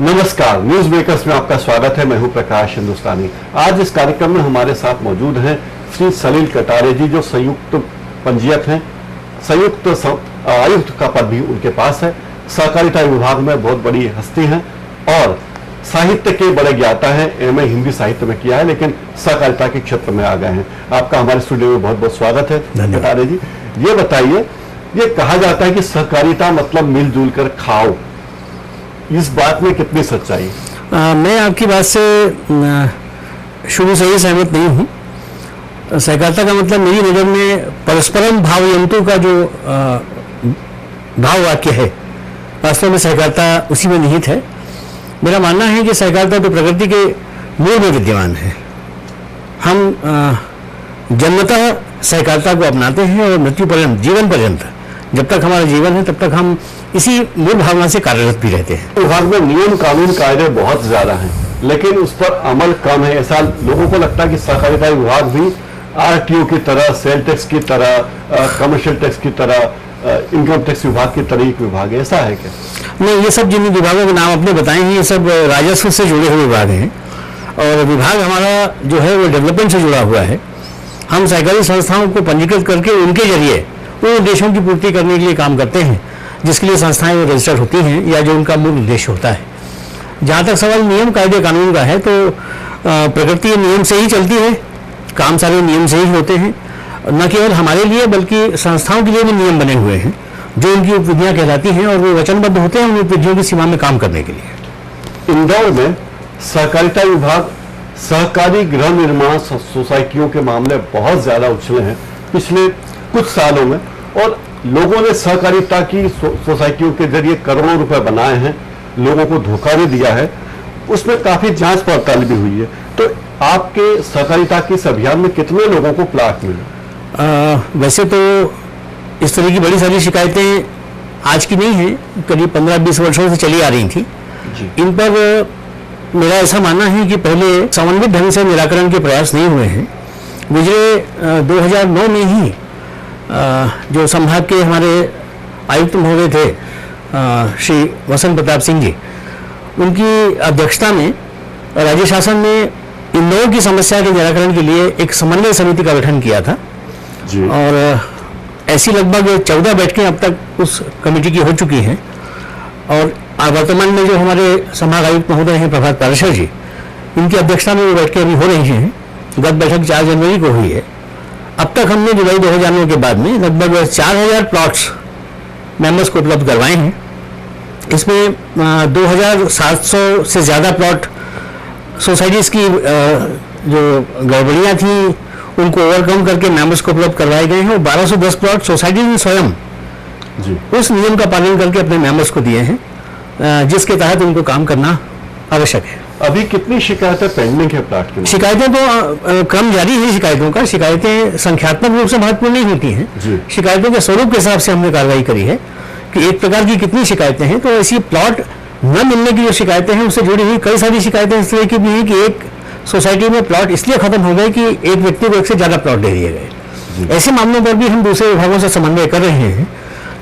नमस्कार, news makers में आपका स्वागत है। मैं हूं प्रकाश हिंदुस्तानी। आज इस कार्यक्रम में हमारे साथ मौजूद हैं श्री सलील कटारे जी, जो संयुक्त पंजीयक हैं। संयुक्त आयुक्त का पद भी उनके पास है। सहकारिता विभाग में बहुत बड़ी हस्ती हैं और साहित्य के बड़े ज्ञाता हैं। एमए हिंदी साहित्य में किया है, लेकिन सहकारिता के क्षेत्र में आ गए हैं। आपका हमारे स्टूडियो में बहुत बहुत स्वागत है कटारे जी। ये बताइए, ये कहा जाता है कि सहकारिता मतलब मिलजुल कर खाओ, इस बात में कितनी सच्चाई? मैं आपकी बात से शुरू से ही सहमत नहीं हूँ। सहकारिता का मतलब मेरी नज़र में परस्परम भावयंतु का जो भाव वाक्य है, वास्तव में सहकारिता उसी में निहित है। मेरा मानना है कि सहकारिता तो प्रकृति के मूल में विद्यमान है। हम जन्मतः सहकारिता को अपनाते हैं और मृत्यु पर्यंत, जीवन पर्यंत, जब तक हमारा जीवन है तब तक हम इसी मूल भावना से कार्यरत भी रहते हैं। विभाग में नियम कानून कायदे बहुत ज्यादा हैं, लेकिन उस पर अमल कम है। ऐसा लोगों को लगता है कि सहकारिता विभाग भी आरटीओ की तरह, सेल टैक्स की तरह, कमर्शियल टैक्स की तरह, इनकम टैक्स विभाग की तरह एक विभाग है। ऐसा है क्या? नहीं, ये सब जिन विभागों के नाम आपने बताए हैं, ये सब राजस्व से जुड़े हुए विभाग हैं और विभाग हमारा जो है वो डेवलपमेंट से जुड़ा हुआ है। हम सहकारी संस्थाओं को पंजीकृत करके उनके जरिए उन उद्देश्यों की पूर्ति करने के लिए काम करते हैं जिसके लिए संस्थाएं वो रजिस्टर्ड होती हैं या जो उनका मूल उद्देश्य होता है। जहाँ तक सवाल नियम कायदे कानून का है, तो प्रकृति नियम से ही चलती है, काम सारे नियम से ही होते हैं। न केवल हमारे लिए बल्कि संस्थाओं के लिए भी नियम बने हुए हैं जो उनकी उपविधियाँ कहलाती हैं और वो वचनबद्ध होते हैं उन उपविधियों की सीमा में काम करने के लिए। इंदौर में सहकारिता विभाग सहकारी गृह निर्माण सोसाइटियों के मामले बहुत ज्यादा उछले हैं पिछले कुछ सालों में, और लोगों ने सहकारिता की सोसाइटियों के जरिए करोड़ों रुपए बनाए हैं, लोगों को धोखा भी दिया है। उसमें काफी जांच पड़ताल भी हुई है। तो आपके सहकारिता के इस अभियान में कितने लोगों को प्लाट मिले? वैसे तो इस तरह की बड़ी सारी शिकायतें आज की नहीं हैं, करीब 15-20 वर्षों से चली आ रही थी। इन पर मेरा ऐसा मानना है कि पहले समन्वित ढंग से निराकरण के प्रयास नहीं हुए हैं। गुजरे 2009 में ही जो संभाग के हमारे आयुक्त महोदय थे श्री वसंत प्रताप सिंह जी, उनकी अध्यक्षता में राज्य शासन ने इंदौर की समस्या के निराकरण के लिए एक समन्वय समिति का गठन किया था जी। और ऐसी लगभग 14 बैठकें अब तक उस कमेटी की हो चुकी हैं और वर्तमान में जो हमारे संभाग आयुक्त महोदय हैं प्रभात पाराशर जी, इनकी अध्यक्षता में वो बैठकें अभी हो रही हैं। गत बैठक 4 जनवरी को हुई है। अब तक हमने जुलाई 2009 के बाद में लगभग 4000 प्लॉट्स मेंबर्स को उपलब्ध करवाए हैं। इसमें 2700 से ज़्यादा प्लॉट सोसाइटीज़ की जो गड़बड़ियाँ थी उनको ओवरकम करके मेंबर्स को उपलब्ध करवाए गए हैं और 1210 प्लॉट सोसाइटी ने स्वयं जी उस नियम का पालन करके अपने मेंबर्स को दिए हैं, जिसके तहत उनको काम करना आवश्यक है। अभी कितनी शिकायतें पेंडिंग है प्लाट की? शिकायतें तो क्रम जारी है शिकायतों का। शिकायतें संख्यात्मक रूप से महत्वपूर्ण नहीं होती हैं। शिकायतों के स्वरूप के हिसाब से हमने कार्रवाई करी है कि एक प्रकार की कितनी शिकायतें हैं। तो ऐसी प्लॉट न मिलने की जो शिकायतें हैं उससे जुड़ी हुई कई सारी शिकायतें इस तरह की भी हैं कि एक सोसाइटी में प्लॉट इसलिए खत्म हो गए कि एक व्यक्ति को एक से ज्यादा प्लॉट दे दिए गए। ऐसे मामलों पर भी हम दूसरे विभागों से समन्वय कर रहे हैं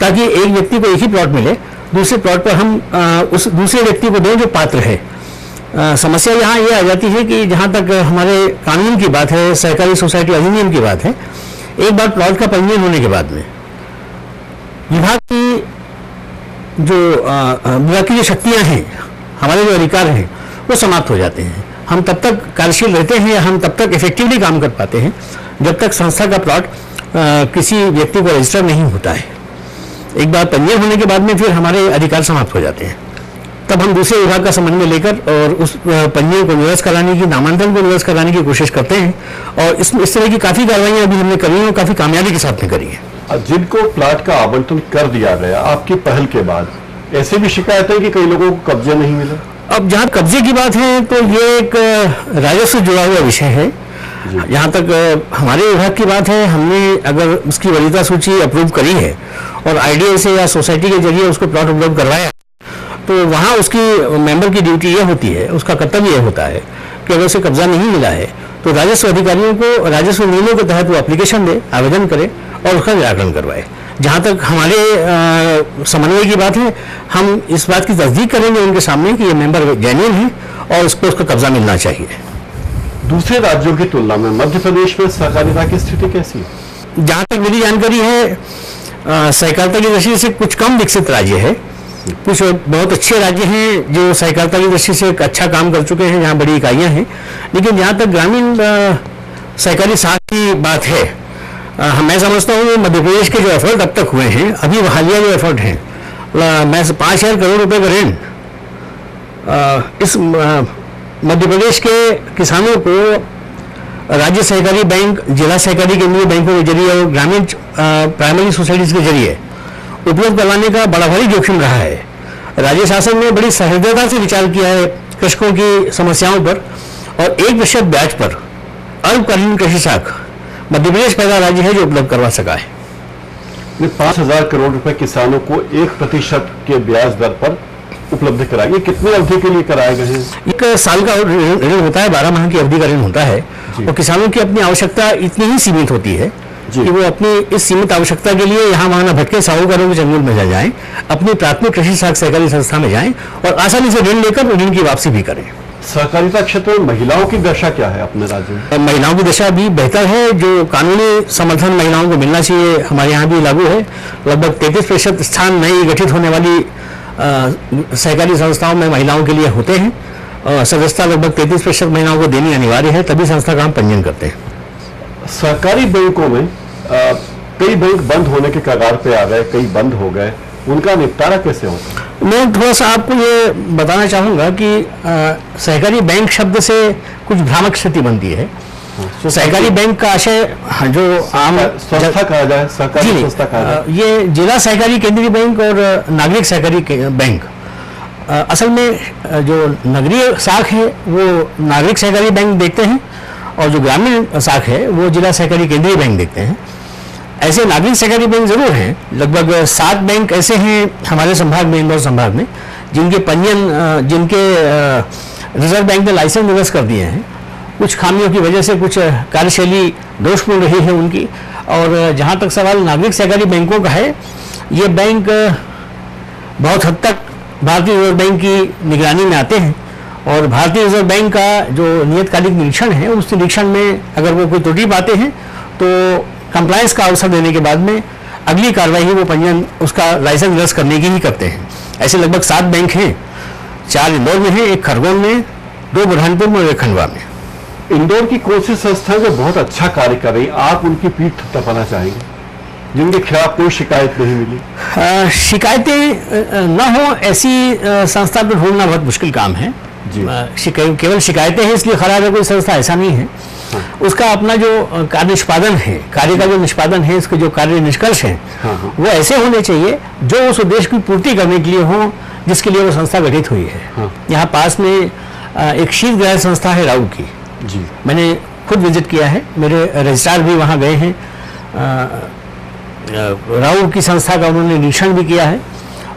ताकि एक व्यक्ति को एक ही प्लॉट मिले, दूसरे प्लॉट पर हम उस दूसरे व्यक्ति को दें जो पात्र है। समस्या यहाँ ये आ जाती है कि जहाँ तक हमारे कानून की बात है, सहकारी सोसाइटी अधिनियम की बात है, एक बार प्लॉट का पंजीयन होने के बाद में विभाग की जो शक्तियाँ हैं, हमारे जो अधिकार हैं, वो समाप्त हो जाते हैं। हम तब तक कार्यशील रहते हैं या हम तब तक इफेक्टिवली काम कर पाते हैं जब तक संस्था का प्लॉट किसी व्यक्ति को रजिस्टर नहीं होता है। एक बार पंजीयन होने के बाद में फिर हमारे अधिकार समाप्त हो जाते हैं। तब हम दूसरे विभाग का समन्वय लेकर और उस पंजीयन को निरस्त कराने की, नामांकन को निरस्त कराने की कोशिश करते हैं और इस तरह की काफ़ी कार्रवाइयाँ अभी हमने करी हैं और काफ़ी कामयाबी के साथ में करी है। जिनको प्लाट का आवंटन कर दिया गया आपकी पहल के बाद, ऐसी भी शिकायत है कि कई लोगों को कब्जे नहीं मिला? अब जहाँ कब्जे की बात है तो ये एक राजस्व जुड़ा हुआ विषय है। जहाँ तक हमारे विभाग की बात है, हमने अगर उसकी वरीयता सूची अप्रूव करी है और आईडीए से या सोसाइटी के जरिए उसको प्लॉट उपलब्ध करवाया, तो वहाँ उसकी मेंबर की ड्यूटी ये होती है, उसका कर्तव्य ये होता है कि अगर उसे कब्जा नहीं मिला है तो राजस्व अधिकारियों को राजस्व नियमों के तहत वो एप्लीकेशन दे, आवेदन करे और उसका निराकरण करवाए। जहाँ तक हमारे समन्वय की बात है, हम इस बात की तस्दीक करेंगे उनके सामने कि ये मेंबर जेन्युइन है और उसको उसका कब्जा मिलना चाहिए। दूसरे राज्यों की तुलना में मध्य प्रदेश में सहकारिता की स्थिति कैसी है? जहाँ तक मेरी जानकारी है, सहकारिता की दृष्टि से कुछ कम विकसित राज्य है, कुछ बहुत अच्छे राज्य हैं जो सहकारिता की दृष्टि से एक अच्छा काम कर चुके हैं, जहाँ बड़ी इकाइयाँ हैं। लेकिन जहाँ तक ग्रामीण सहकारी साख की बात है, मैं समझता हूँ मध्य प्रदेश के जो एफर्ट अब तक हुए हैं, अभी हालिया जो एफर्ट हैं, मैं 5,000 करोड़ रुपए का ऋण इस मध्य प्रदेश के किसानों को राज्य सहकारी बैंक, जिला सहकारी केंद्रीय बैंकों के जरिए और ग्रामीण प्राइमरी सोसाइटीज के जरिए उपलब्ध करवाने का बड़ा भारी जोखिम रहा है। राज्य शासन ने बड़ी सहृदयता से विचार किया है कृषकों की समस्याओं पर, और 1% ब्याज पर अल्पकालीन कृषि साख मध्य प्रदेश पहला राज्य है जो उपलब्ध करवा सका है। 5,000 करोड़ रुपए किसानों को 1% के ब्याज दर पर उपलब्ध कराएंगे। कितनी अवधि के लिए कराए गए हैं? एक साल का ऋण होता है, 12 माह की अवधि का ऋण होता है, और किसानों की अपनी आवश्यकता इतनी ही सीमित होती है कि वो अपनी इस सीमित आवश्यकता के लिए यहाँ वहाँ न भटके, साहूकारों के चंगुल में न जाएं, अपनी प्राथमिक कृषि साख सहकारी संस्था में जाएं और आसानी से ऋण लेकर ऋण की वापसी भी करें। सहकारिता क्षेत्र में महिलाओं की दशा क्या है अपने राज्य में? महिलाओं की दशा भी बेहतर है। जो कानूनी समर्थन महिलाओं को मिलना चाहिए हमारे यहाँ भी लागू है। लगभग 33% स्थान नई गठित होने वाली सहकारी संस्थाओं में महिलाओं के लिए होते हैं। सदस्यता लगभग 33% महिलाओं को देनी अनिवार्य है, तभी संस्था का हम पंजीयन करते हैं। सहकारी बैंकों में कई बैंक बंद होने के कगार पे आ गए, कई बंद हो गए, उनका निपटारा कैसे होता है? मैं थोड़ा सा आपको ये बताना चाहूँगा कि सहकारी बैंक शब्द से कुछ भ्रामक स्थिति बनती है। तो सहकारी बैंक का आशय जो आम संस्था कहा जाए, सहकारी संस्था कहा जाए, ये जिला सहकारी केंद्रीय बैंक और नागरिक सहकारी बैंक, असल में जो नगरीय साख है वो नागरिक सहकारी बैंक देखते हैं, और जो ग्रामीण साख है वो जिला सहकारी केंद्रीय बैंक देखते हैं। ऐसे नागरिक सहकारी बैंक जरूर हैं, लगभग 7 बैंक ऐसे हैं हमारे संभाग में, इंदौर संभाग में, जिनके पंजीयन, जिनके रिजर्व बैंक ने लाइसेंस निरस्त कर दिए हैं। कुछ खामियों की वजह से कुछ कार्यशैली दोषपूर्ण रही है उनकी। और जहाँ तक सवाल नागरिक सहकारी बैंकों का है, ये बैंक बहुत हद तक भारतीय रिजर्व बैंक की निगरानी में आते हैं, और भारतीय रिजर्व बैंक का जो नियतकालिक निरीक्षण है, उस निरीक्षण में अगर वो कोई त्रुटि पाते हैं तो कंप्लायंस का अवसर देने के बाद में अगली कार्रवाई वो पंजीयन, उसका लाइसेंस निरस्त करने की ही करते हैं। ऐसे लगभग 7 बैंक हैं, 4 इंदौर में हैं, 1 खरगोन में, 2 बुरहानपुर में और 1 खंडवा में। इंदौर की कौन सी संस्थाएं जो बहुत अच्छा कार्य कर रही, आप उनकी पीठ थपथपाना चाहेंगे, जिनके खिलाफ कोई शिकायत नहीं मिली? शिकायतें न हो ऐसी संस्था को ढूंढना बहुत मुश्किल काम है। केवल शिकायतें हैं इसलिए खराब है कोई संस्था, ऐसा नहीं है। उसका अपना जो कार्य निष्पादन है, कार्य का जो निष्पादन है, इसके जो कार्य निष्कर्ष हैं, वो ऐसे होने चाहिए जो उस उद्देश्य की पूर्ति करने के लिए हो जिसके लिए वो संस्था गठित हुई है। यहाँ पास में एक शीतगृह संस्था है राउ की, मैंने खुद विजिट किया है, मेरे रजिस्ट्रार भी वहाँ गए हैं। राउ की संस्था का उन्होंने निरीक्षण भी किया है,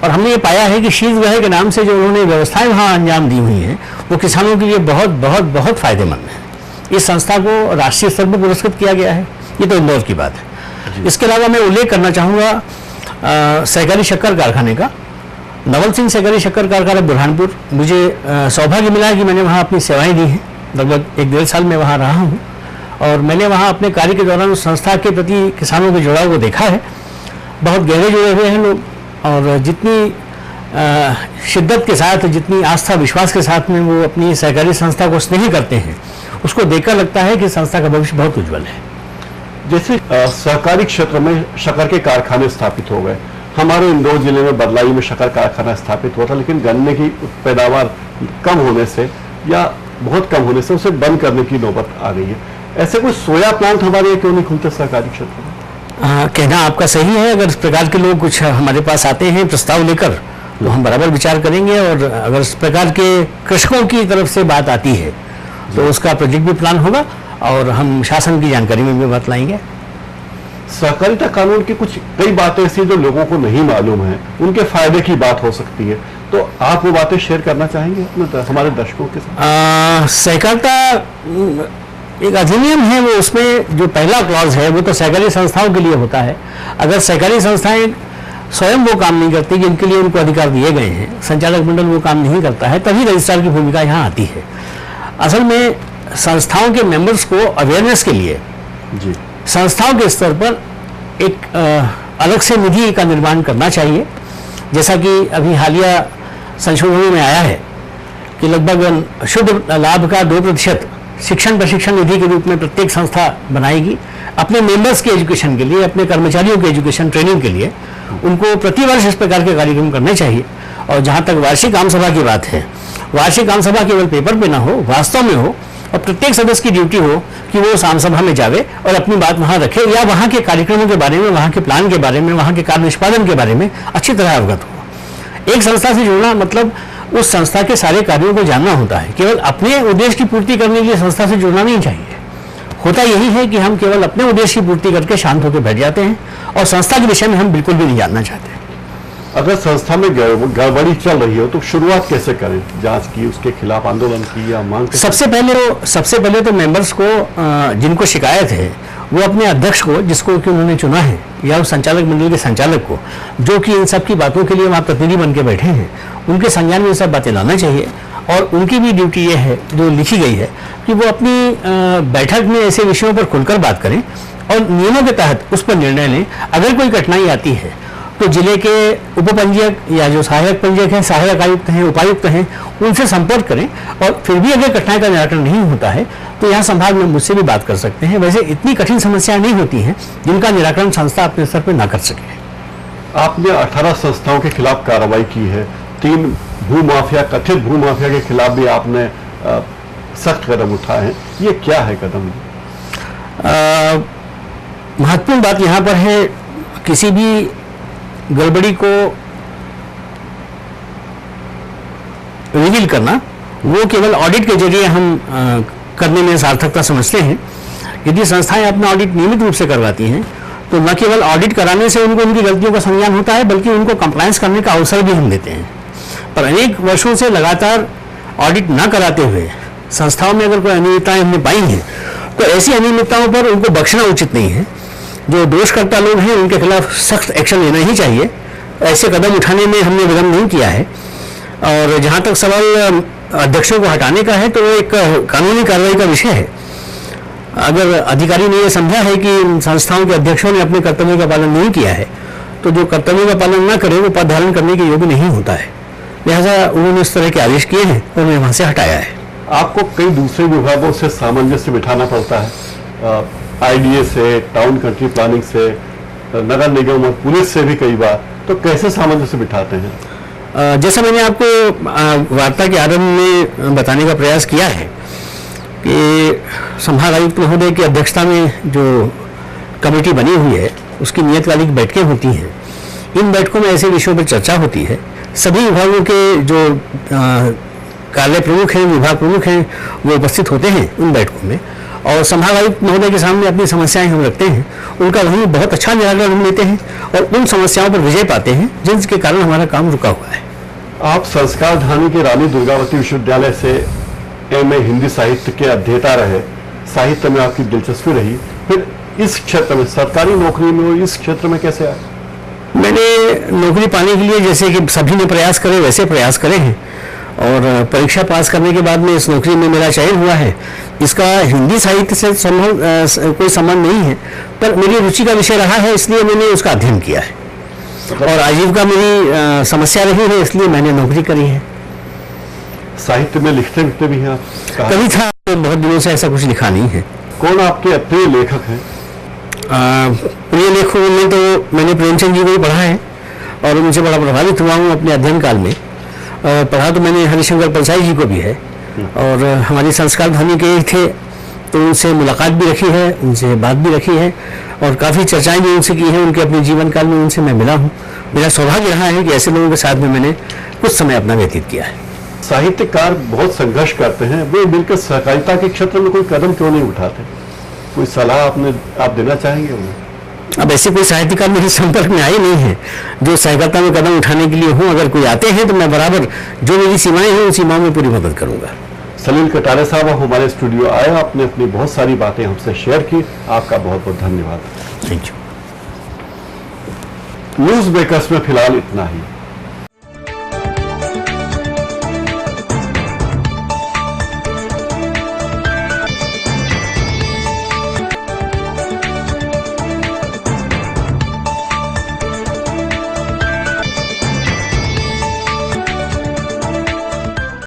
और हमने ये पाया है कि शीतगृह के नाम से जो उन्होंने व्यवस्थाएं वहाँ अंजाम दी हुई हैं, वो किसानों के लिए बहुत बहुत बहुत फायदेमंद है। इस संस्था को राष्ट्रीय स्तर पर पुरस्कृत किया गया है। ये तो इंदौर की बात है। इसके अलावा मैं उल्लेख करना चाहूँगा सहकारी शक्कर कारखाने का, नवल सिंह सहकारी शक्कर कारखाना बुरहानपुर। मुझे सौभाग्य मिला कि मैंने वहाँ अपनी सेवाएं दी हैं, लगभग 1-1.5 साल में वहाँ रहा हूँ, और मैंने वहाँ अपने कार्य के दौरान उस संस्था के प्रति किसानों के जुड़ाव को देखा है। बहुत गहरे जुड़े हुए हैं लोग, और जितनी शिद्दत के साथ, जितनी आस्था विश्वास के साथ में वो अपनी सहकारी संस्था को स्नेह करते हैं, उसको देखकर लगता है कि संस्था का भविष्य बहुत उज्जवल है। जैसे सहकारी क्षेत्र में शक्कर के कारखाने स्थापित हो गए, हमारे इंदौर जिले में बदलाई में शक्कर कारखाना स्थापित हुआ था, लेकिन गन्ने की पैदावार कम होने से या बहुत कम होने से उसे बंद करने की नौबत आ गई है। ऐसे कोई सोया प्लांट हमारे यहाँ क्यों नहीं खुलते सहकारी क्षेत्र में? कहना आपका सही है। अगर इस प्रकार के लोग कुछ हमारे पास आते हैं प्रस्ताव लेकर, तो हम बराबर विचार करेंगे, और अगर इस प्रकार के कृषकों की तरफ से बात आती है तो उसका प्रोजेक्ट भी प्लान होगा, और हम शासन की जानकारी में भी बात लाएंगे। सहकारिता कानून की कुछ कई बातें ऐसी जो लोगों को नहीं मालूम है, उनके फायदे की बात हो सकती है, तो आप वो बातें शेयर करना चाहेंगे हमारे दर्शकों के साथ? सहकारिता एक अधिनियम है, वो उसमें जो पहला क्लॉज है वो तो सहकारी संस्थाओं के लिए होता है। अगर सहकारी संस्थाएं स्वयं वो काम नहीं करती जिनके लिए उनको अधिकार दिए गए हैं, संचालक मंडल वो काम नहीं करता है, तभी रजिस्ट्रार की भूमिका यहाँ आती है। असल में संस्थाओं के मेंबर्स को अवेयरनेस के लिए जी संस्थाओं के स्तर पर एक अलग से निधि का निर्माण करना चाहिए। जैसा कि अभी हालिया संशोधनों में आया है कि लगभग शुद्ध लाभ का 2% शिक्षण प्रशिक्षण निधि के रूप में प्रत्येक संस्था बनाएगी अपने मेंबर्स के एजुकेशन के लिए, अपने कर्मचारियों के एजुकेशन ट्रेनिंग के लिए। उनको प्रतिवर्ष इस प्रकार के कार्यक्रम करने चाहिए। और जहाँ तक वार्षिक आम सभा की बात है, वार्षिक आम सभा केवल पेपर पे ना हो, वास्तव में हो, और प्रत्येक सदस्य की ड्यूटी हो कि वो उस आम सभा में जावे और अपनी बात वहाँ रखे, या वहाँ के कार्यक्रमों के बारे में, वहाँ के प्लान के बारे में, वहाँ के कार्य निष्पादन के बारे में अच्छी तरह अवगत हो। एक संस्था से जुड़ना मतलब उस संस्था के सारे कार्यों को जानना होता है। केवल अपने उद्देश्य की पूर्ति करने के लिए संस्था से जुड़ना नहीं चाहिए। होता यही है कि हम केवल अपने उद्देश्य की पूर्ति करके शांत होकर बैठ जाते हैं और संस्था के विषय में हम बिल्कुल भी नहीं जानना चाहते। अगर संस्था में गड़बड़ी चल रही हो तो शुरुआत कैसे करें? जांच की, उसके खिलाफ आंदोलन की, या मांग? सबसे पहले तो मेंबर्स को जिनको शिकायत है वो अपने अध्यक्ष को, जिसको कि उन्होंने चुना है, या उस संचालक मंडल के संचालक को, जो कि इन सब की बातों के लिए वहाँ प्रतिनिधि बन के बैठे हैं, उनके संज्ञान में ये सब बातें लाना चाहिए। और उनकी भी ड्यूटी ये है, जो लिखी गई है, कि वो अपनी बैठक में ऐसे विषयों पर खुलकर बात करें और नियमों के तहत उस पर निर्णय लें। अगर कोई कठिनाई आती है तो जिले के उपपंजीयक या जो सहायक पंजीयक हैं, सहायक आयुक्त हैं, उपायुक्त हैं, उनसे संपर्क करें। और फिर भी अगर कठिनाई का निराकरण नहीं होता है तो यहाँ संभाग में मुझसे भी बात कर सकते हैं। वैसे इतनी कठिन समस्याएं नहीं होती हैं जिनका निराकरण संस्था अपने स्तर पर ना कर सके। आपने 18 संस्थाओं के खिलाफ कार्रवाई की है, 3 भूमाफिया, कथित भूमाफिया के खिलाफ भी आपने सख्त कदम उठाए हैं। ये क्या है कदम? महत्वपूर्ण बात यहाँ पर है, किसी भी गड़बड़ी को रिवील करना वो केवल ऑडिट के जरिए हम करने में सार्थकता समझते हैं। यदि संस्थाएं अपना ऑडिट नियमित रूप से करवाती हैं तो न केवल ऑडिट कराने से उनको उनकी गलतियों का संज्ञान होता है, बल्कि उनको कंप्लायंस करने का अवसर भी हम देते हैं। पर अनेक वर्षों से लगातार ऑडिट न कराते हुए संस्थाओं में अगर कोई अनियमितताएं हमने पाई हैं तो ऐसी अनियमितताओं पर उनको बख्शना उचित नहीं है। जो दोषकर्ता लोग हैं उनके खिलाफ सख्त एक्शन लेना ही चाहिए। ऐसे कदम उठाने में हमने विलंब नहीं किया है। और जहाँ तक सवाल अध्यक्षों को हटाने का है तो वो एक कानूनी कार्रवाई का विषय है। अगर अधिकारी ने यह समझा है कि संस्थाओं के अध्यक्षों ने अपने कर्तव्यों का पालन नहीं किया है तो जो कर्तव्यों का पालन न करे वो पद धारण करने के योग्य नहीं होता है। लिहाजा उन्होंने इस तरह के आदेश किए हैं और उन्हें वहां से हटाया है। आपको कई दूसरे विभागों से सामंजस्य बिठाना पड़ता है, आईडीए से, टाउन कंट्री प्लानिंग से, नगर निगम और पुलिस से भी कई बार, तो कैसे सामंजस्य बिठाते हैं? जैसा मैंने आपको वार्ता के आरंभ में बताने का प्रयास किया है कि संभाग आयुक्त महोदय की अध्यक्षता में जो कमेटी बनी हुई है उसकी नियतकालिक बैठकें होती हैं। इन बैठकों में ऐसे विषयों पर चर्चा होती है। सभी विभागों के जो कार्य प्रमुख हैं, विभाग प्रमुख हैं, वो उपस्थित होते हैं उन बैठकों में और संभाग आयुक्त महोदय के सामने अपनी समस्याएं हम रखते हैं। उनका वहीं बहुत अच्छा निराकरण हम लेते हैं और उन समस्याओं पर विजय पाते हैं जिनके कारण हमारा काम रुका हुआ है। आप संस्कारधानी के रानी दुर्गावती विश्वविद्यालय से एमए हिंदी साहित्य के अध्येता रहे, साहित्य में आपकी दिलचस्पी रही, फिर इस क्षेत्र में, सरकारी नौकरी में, इस क्षेत्र में कैसे आए? मैंने नौकरी पाने के लिए जैसे कि सभी ने प्रयास करे वैसे प्रयास करे हैं और परीक्षा पास करने के बाद में इस नौकरी में मेरा चयन हुआ है। इसका हिंदी साहित्य से कोई संबंध नहीं है, पर मेरी रुचि का विषय रहा है इसलिए मैंने उसका अध्ययन किया है और आजीविका मेरी समस्या रही है इसलिए मैंने नौकरी करी है। साहित्य में लिखते भी हैं आप? कभी था, तो बहुत दिनों से ऐसा कुछ लिखा नहीं है। कौन आपके प्रिय लेखक हैं? प्रिय लेखकों में तो मैंने प्रेमचंद जी को भी पढ़ा है और उनसे बड़ा प्रभावित हुआ हूँ अपने अध्ययन काल में। पढ़ा तो मैंने हरिशंकर परसाई जी को भी है और हमारी संस्कारधानी के ही थे तो उनसे मुलाकात भी रखी है, उनसे बात भी रखी है और काफ़ी चर्चाएं भी उनसे की हैं। उनके अपने जीवन काल में उनसे मैं मिला हूँ। मेरा सौभाग्य रहा है कि ऐसे लोगों के साथ में मैंने कुछ समय अपना व्यतीत किया है। साहित्यकार बहुत संघर्ष करते हैं, वे मिलकर सहकारिता के क्षेत्र में कोई कदम क्यों नहीं उठाते? कोई सलाह आप देना चाहेंगे उन्हें? अब ऐसे कोई साहित्यकार मेरे संपर्क में आए नहीं है जो सहकारिता में कदम उठाने के लिए हों। अगर कोई आते हैं तो मैं बराबर जो मेरी सीमाएं हैं उन सीमाओं में पूरी मदद करूंगा। सलील कटारे साहब हमारे स्टूडियो आए, आपने अपनी बहुत सारी बातें हमसे शेयर की, आपका बहुत बहुत धन्यवाद। Thank you. न्यूज बेकर्स में फिलहाल इतना ही।